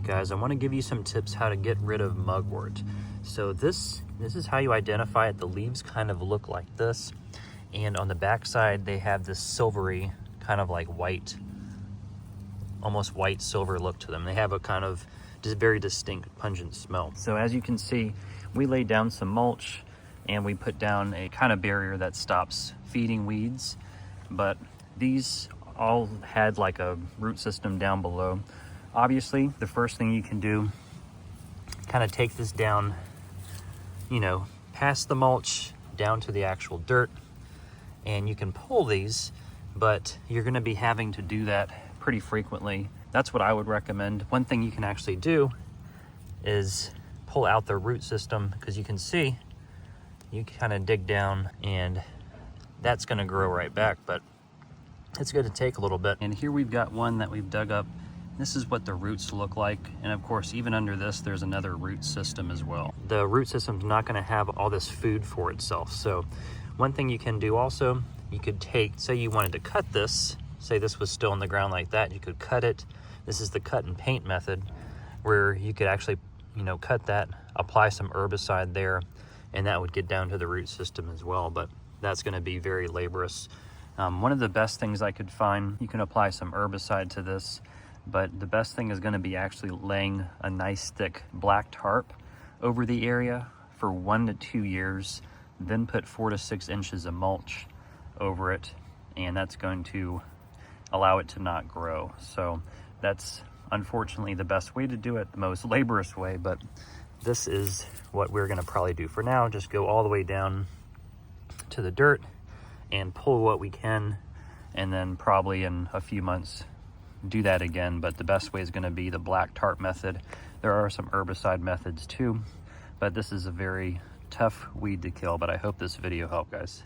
Guys, I want to give you some tips how to get rid of mugwort. So this is how you identify it. The leaves kind of look like this, and on the back side they have this silvery, kind of like white, almost white silver look to them. They have a kind of just very distinct pungent smell. So as you can see, we laid down some mulch and we put down a kind of barrier that stops feeding weeds, but these all had like a root system down below. Obviously, the first thing you can do, kind of take this down, you know, past the mulch down to the actual dirt, and you can pull these, but you're going to be having to do that pretty frequently. That's what I would recommend. One thing you can actually do is pull out the root system, because you can see, you kind of dig down and that's going to grow right back, but it's going to take a little bit. And here we've got one that we've dug up. This is what the roots look like, and of course even under this there's another root system as well. The root system's not going to have all this food for itself, so one thing you can do also, you could take, say you wanted to cut this, say this was still in the ground like that, you could cut it. This is the cut and paint method, where you could actually, you know, cut that, apply some herbicide there, and that would get down to the root system as well, but that's going to be very laborious. One of the best things I could find, you can apply some herbicide to this, but the best thing is going to be actually laying a nice thick black tarp over the area for 1 to 2 years, then put 4 to 6 inches of mulch over it, and that's going to allow it to not grow. So that's unfortunately the best way to do it, the most laborious way, but this is what we're going to probably do for now. Just go all the way down to the dirt and pull what we can, and then probably in a few months do that again. But the best way is going to be the black tarp method. There are some herbicide methods too, but this is a very tough weed to kill. But I hope this video helped, guys.